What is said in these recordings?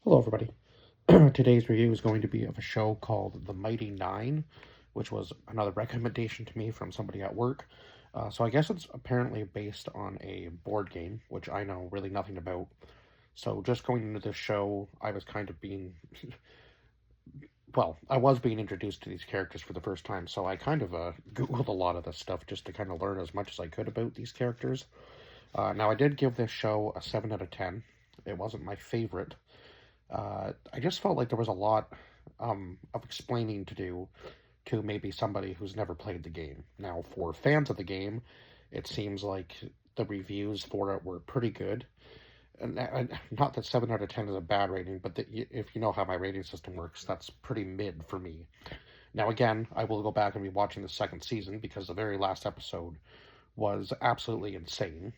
Hello, everybody. Today's review is going to be of a show called The Mighty Nine, which was another recommendation to me from somebody at work. So I guess it's apparently based on a board game, which I know really nothing about. So just going into this show, I was kind of being, well, I was being introduced to these characters for the first time. So I kind of Googled a lot of this stuff just to kind of learn as much as I could about these characters. Now, I did give this show a 7 out of 10. It wasn't my favorite. I just felt like there was a lot of explaining to do to maybe somebody who's never played the game. Now, for fans of the game, it seems like the reviews for it were pretty good. And not that 7 out of 10 is a bad rating, but if you know how my rating system works, that's pretty mid for me. Now, again, I will go back and be watching the second season because the very last episode was absolutely insane.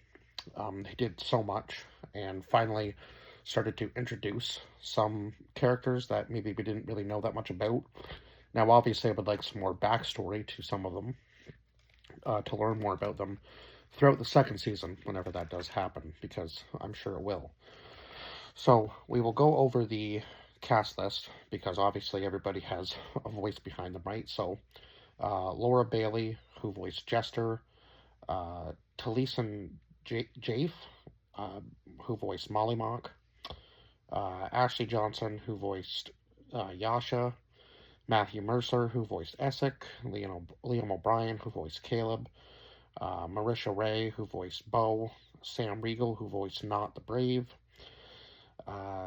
They did so much, and finally started to introduce some characters that maybe we didn't really know that much about. Now, obviously, I would like some more backstory to some of them, to learn more about them throughout the second season, whenever that does happen, because I'm sure it will. So, we will go over the cast list, because obviously everybody has a voice behind them, right? So, Laura Bailey, who voiced Jester, Taliesin Jafe, uh, who voiced Molly Mock, Ashley Johnson, who voiced Yasha, Matthew Mercer, who voiced Essek, Liam O'Brien, who voiced Caleb, Marisha Ray, who voiced Bo, Sam Riegel, who voiced Not the Brave,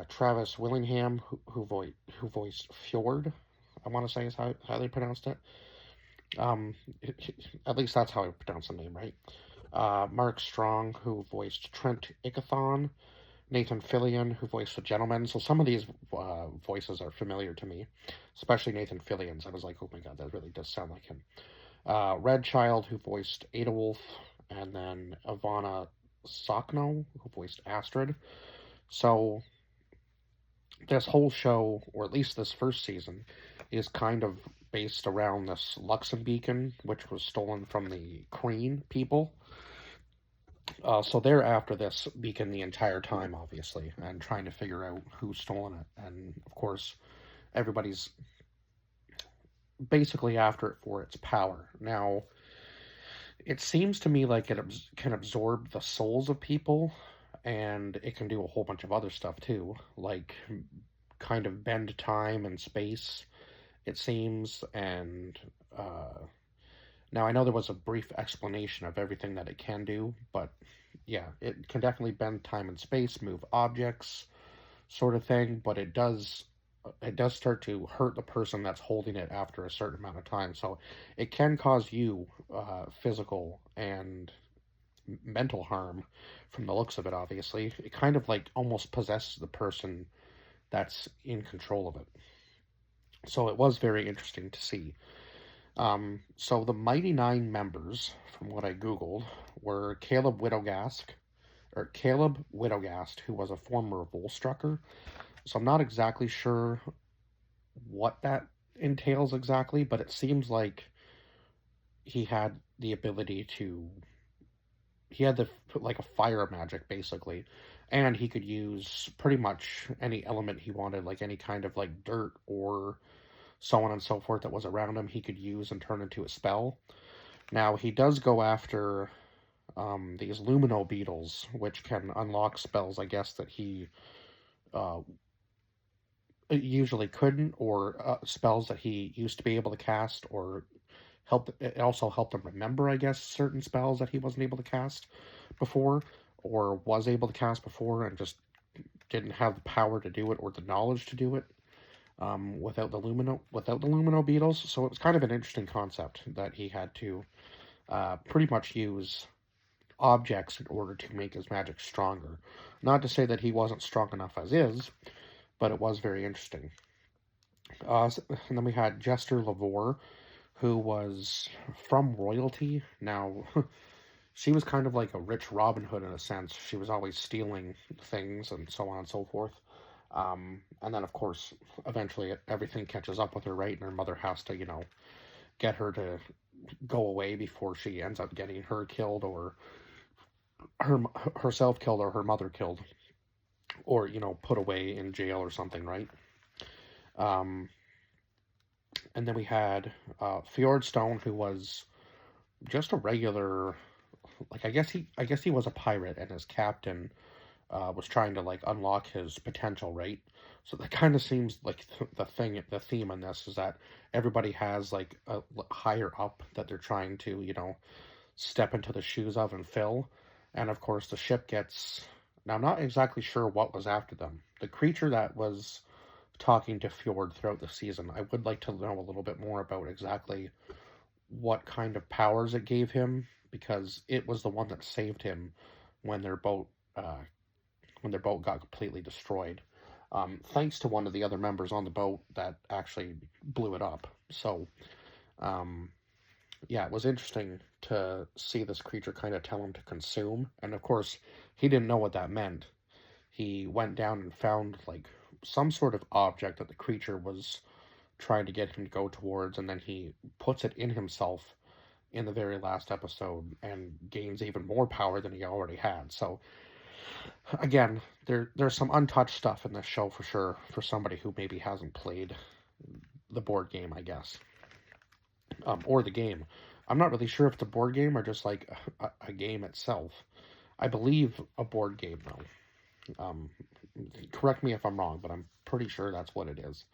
Travis Willingham, who voiced Fjord. I want to say is how they pronounced it. Um, at least that's how I pronounce the name, right? Mark Strong, who voiced Trent Ickathon, Nathan Fillion, who voiced the gentleman. So some of these voices are familiar to me, especially Nathan Fillion's. I was like, oh my god, that really does sound like him. Red Child, who voiced Ada Wolf, and then Ivana Sockno, who voiced Astrid. So this whole show, or at least this first season, is kind of based around this Luxon beacon, which was stolen from the Kreen people. So they're after this beacon the entire time, obviously, and trying to figure out who's stolen it. And of course, everybody's basically after it for its power. Now, it seems to me like it can absorb the souls of people, and it can do a whole bunch of other stuff too, like kind of bend time and space, it seems. And now I know there was a brief explanation of everything that it can do, but yeah, it can definitely bend time and space, move objects, sort of thing. But it does start to hurt the person that's holding it after a certain amount of time. So it can cause you physical and mental harm from the looks of it. Obviously, it kind of like almost possesses the person that's in control of it. So it was very interesting to see. So the Mighty Nine members, from what I googled, were Caleb Widogast, who was a former Volstrucker. So I'm not exactly sure what that entails exactly, but it seems like he had the ability to he had the like a fire magic basically, and he could use pretty much any element he wanted, like any kind of like dirt or so on and so forth that was around him. He could use and turn into a spell. Now he does go after these lumino beetles, which can unlock spells, I guess, that he uh, usually couldn't, or spells that he used to be able to cast, or it also helped him remember, I guess, certain spells that he wasn't able to cast before, or was able to cast before and just didn't have the power to do it or the knowledge to do it, without the lumino beetles. So it was kind of an interesting concept that he had to pretty much use objects in order to make his magic stronger. Not to say that he wasn't strong enough as is, but it was very interesting. And then we had Jester Lavore, who was from royalty. Now, she was kind of like a rich Robin Hood in a sense. She was always stealing things and so on and so forth. And then, of course, eventually everything catches up with her, right? And her mother has to, get her to go away before she ends up getting her killed, or her herself killed, or her mother killed. or, put away in jail or something, right? Um, and then we had Fjord Stone, who was just a regular, like I guess he was a pirate, and his captain was trying to like unlock his potential, right? So that kind of seems like the theme in this is that everybody has like a higher up that they're trying to, step into the shoes of and fill. And of course, the ship gets. Now, I'm not exactly sure what was after them. The creature that was talking to Fjord throughout the season, I would like to know a little bit more about exactly what kind of powers it gave him, because it was the one that saved him when their boat uh, when their boat got completely destroyed. Thanks to one of the other members on the boat that actually blew it up. So, um, yeah, it was interesting to see this creature kind of tell him to consume. And of course, he didn't know what that meant. He went down and found like some sort of object that the creature was trying to get him to go towards, and then he puts it in himself in the very last episode and gains even more power than he already had. So again, there's some untouched stuff in this show for sure for somebody who maybe hasn't played the board game, I guess, or the game. I'm not really sure if it's a board game or just like a game itself. I believe a board game though. Correct me if I'm wrong, but I'm pretty sure that's what it is.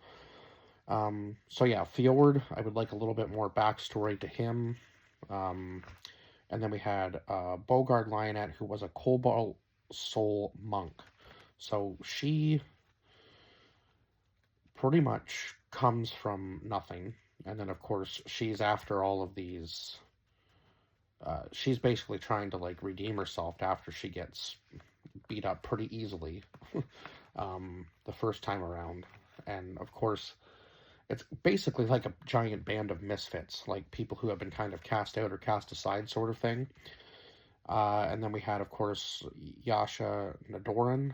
So yeah, Fjord, I would like a little bit more backstory to him. Um, and then we had Bogard Lionette, who was a Cobalt Soul monk. So she pretty much comes from nothing. And then, of course, she's after all of these. She's basically trying to like redeem herself after she gets beat up pretty easily the first time around. And of course, it's basically like a giant band of misfits, like people who have been kind of cast out or cast aside, sort of thing. And then we had, of course, Yasha Nadoran.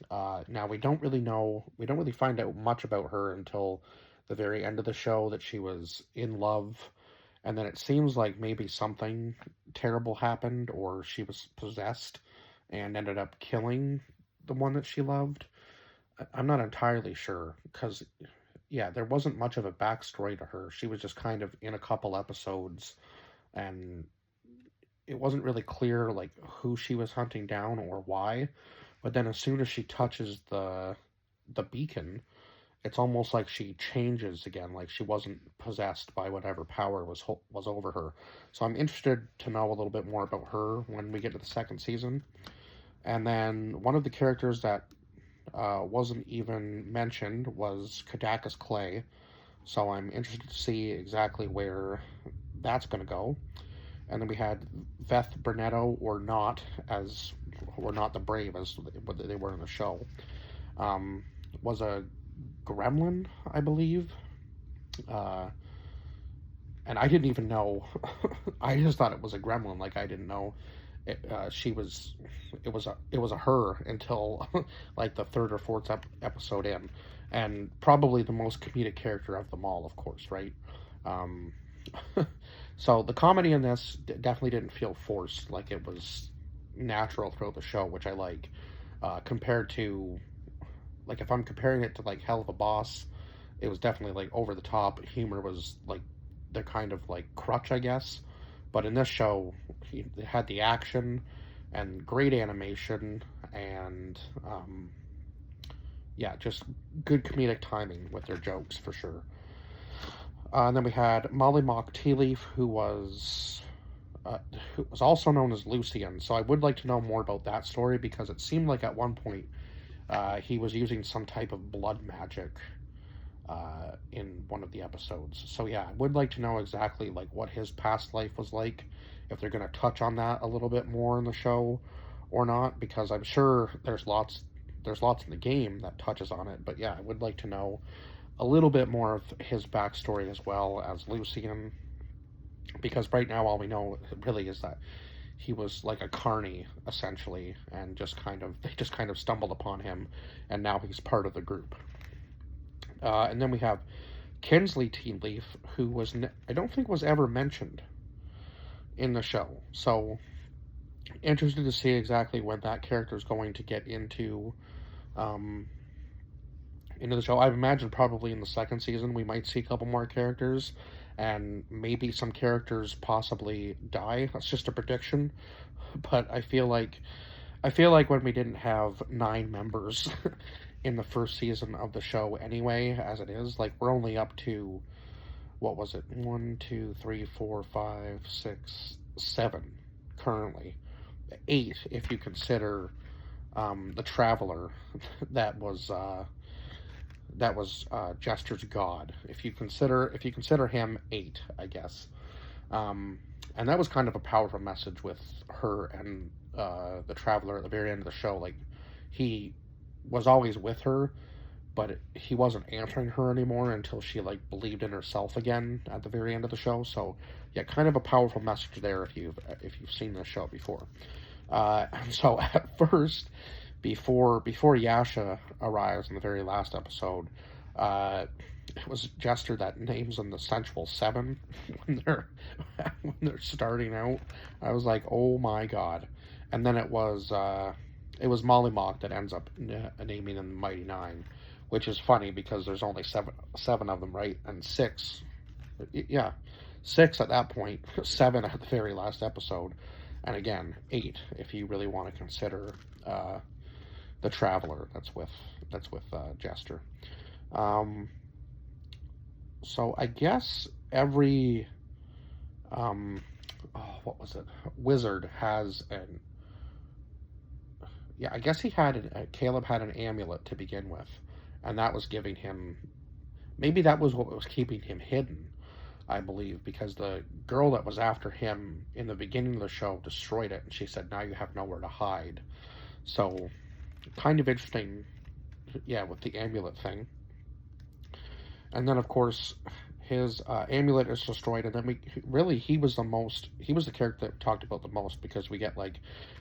Now we don't really find out much about her until the very end of the show, that she was in love, and then it seems like maybe something terrible happened, or she was possessed and ended up killing the one that she loved. I'm not entirely sure, because yeah, there wasn't much of a backstory to her. She was just kind of in a couple episodes, and it wasn't really clear like who she was hunting down or why. But then as soon as she touches the beacon, it's almost like she changes again, like she wasn't possessed by whatever power was over her. So I'm interested to know a little bit more about her when we get to the second season. And then one of the characters that wasn't even mentioned was Kadakis Clay. So I'm interested to see exactly where that's going to go. And then we had Veth Bernetto, or not the Brave, as what they were in the show. Was a gremlin, I believe. Uh, and I didn't even know. I just thought it was a gremlin. Like I didn't know she was. It was a her until like the third or fourth episode in, and probably the most comedic character of them all, of course, right? Um, so the comedy in this definitely didn't feel forced. Like it was natural throughout the show, which I like. Compared to, like, if I'm comparing it to like Hell of a Boss, it was definitely like over the top. Humor was like the kind of like crutch, I guess. But in this show, it had the action and great animation, and yeah, just good comedic timing with their jokes for sure. And then we had Molly Mock Tea Leaf, uh, who was also known as Lucian. So I would like to know more about that story, because it seemed like at one point he was using some type of blood magic in one of the episodes. So yeah, I would like to know exactly like what his past life was like, if they're going to touch on that a little bit more in the show or not, because I'm sure there's lots in the game that touches on it. But yeah, I would like to know a little bit more of his backstory as well as Lucian, because right now all we know really is that he was like a carny essentially, and they just kind of stumbled upon him, and now he's part of the group. And then we have Kinsley Tea Leaf, who I don't think was ever mentioned in the show. So interested to see exactly when that character is going to get into um, into the show. I imagine probably in the second season we might see a couple more characters, and maybe some characters possibly die. That's just a prediction, but I feel like when we didn't have 9 members in the first season of the show anyway, as it is, like we're only up to what was it? One, two, three, four, five, six, seven currently. 8 if you consider the Traveler that was Jester's god. If you consider him 8, I guess. And that was kind of a powerful message with her and the Traveler at the very end of the show. Like he was always with her, but he wasn't answering her anymore until she like believed in herself again at the very end of the show. So yeah, kind of a powerful message there if you've seen this show before. So at first, before Yasha arrives in the very last episode, uh, it was Jester that names them the Sensual Seven when they're when they're starting out. I was like, oh my god! And then it was Molly Mock that ends up naming them the Mighty Nine, which is funny because there's only seven of them, right? And six, yeah, six at that point, seven at the very last episode, and again 8 if you really want to consider the Traveler that's with Jester. Um, so I guess every what was it? Wizard has an yeah. I guess Caleb had an amulet to begin with, and that was giving him maybe that was what was keeping him hidden. I believe because the girl that was after him in the beginning of the show destroyed it, and she said, "Now you have nowhere to hide." So kind of interesting, yeah, with the amulet thing. And then of course his amulet is destroyed, and then he was the character that we talked about the most because we get like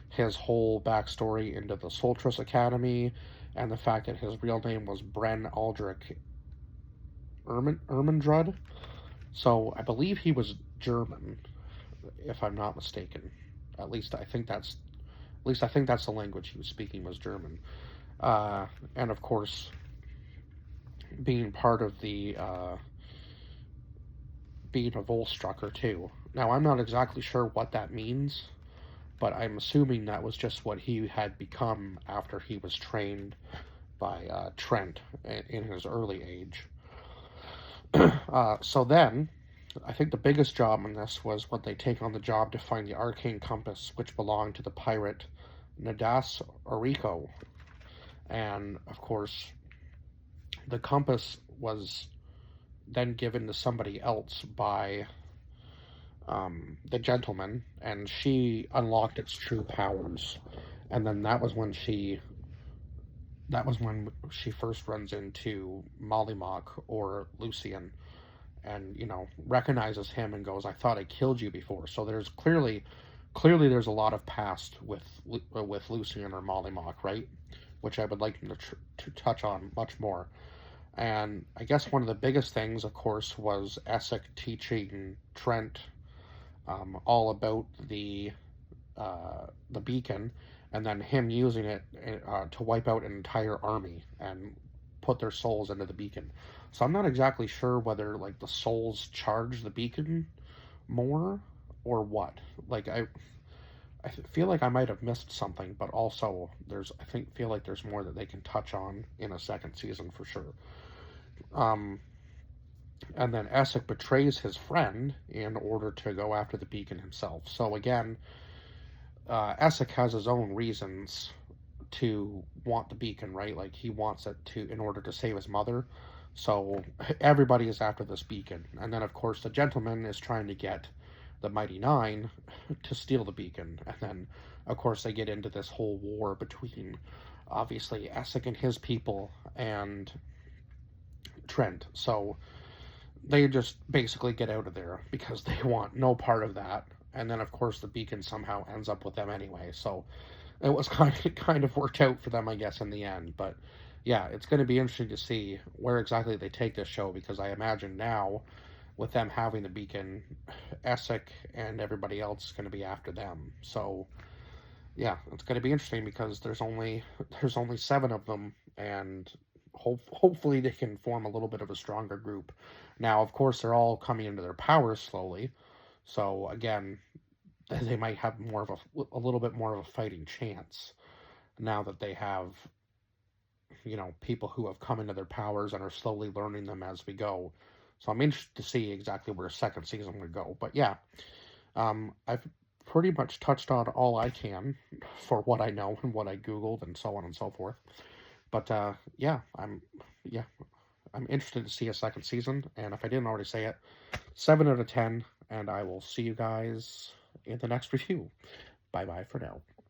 his whole backstory into the Soltris Academy and the fact that his real name was Bren Aldrich Ermendrud. So I believe he was German, if I'm not mistaken. At least I think that's the language he was speaking was German. And of course, being part of the being a Volstrucker too. Now I'm not exactly sure what that means, but I'm assuming that was just what he had become after he was trained by Trent in his early age. So then, I think the biggest job in this was when they take on the job to find the arcane compass, which belonged to the pirate Nadas Oriko. And of course, the compass was then given to somebody else by the gentleman, and she unlocked its true powers. And then that was when she first runs into Mollymock or Lucian, and recognizes him and goes, "I thought I killed you before." So there's clearly there's a lot of past with Lucian or Mollymock, right? Which I would like him to touch on much more. And I guess one of the biggest things, of course, was Essek teaching Trent all about the beacon, and then him using it to wipe out an entire army and put their souls into the beacon. So I'm not exactly sure whether like the souls charge the beacon more or what. Like I feel like I might have missed something, but also feel like there's more that they can touch on in a second season for sure. Um, and then Essek betrays his friend in order to go after the beacon himself. So again, Essek has his own reasons to want the beacon, right? Like he wants it in order to save his mother. So everybody is after this beacon, and then of course the gentleman is trying to get the Mighty Nine to steal the beacon, and then of course they get into this whole war between obviously Essek and his people and Trent. So they just basically get out of there because they want no part of that. And then of course the beacon somehow ends up with them anyway. So it was kind of worked out for them, I guess, in the end. But yeah, it's going to be interesting to see where exactly they take this show, because I imagine now with them having the beacon, Essek and everybody else is going to be after them. So yeah, it's going to be interesting because there's only seven of them, and hopefully they can form a little bit of a stronger group. Now, of course, they're all coming into their powers slowly, so again, they might have more of a little bit more of a fighting chance now that they have people who have come into their powers and are slowly learning them as we go. So I'm interested to see exactly where second season would go. But yeah, I've pretty much touched on all I can for what I know and what I Googled and so on and so forth. But yeah, I'm interested to see a second season. And if I didn't already say it, 7 out of 10. And I will see you guys in the next review. Bye bye for now.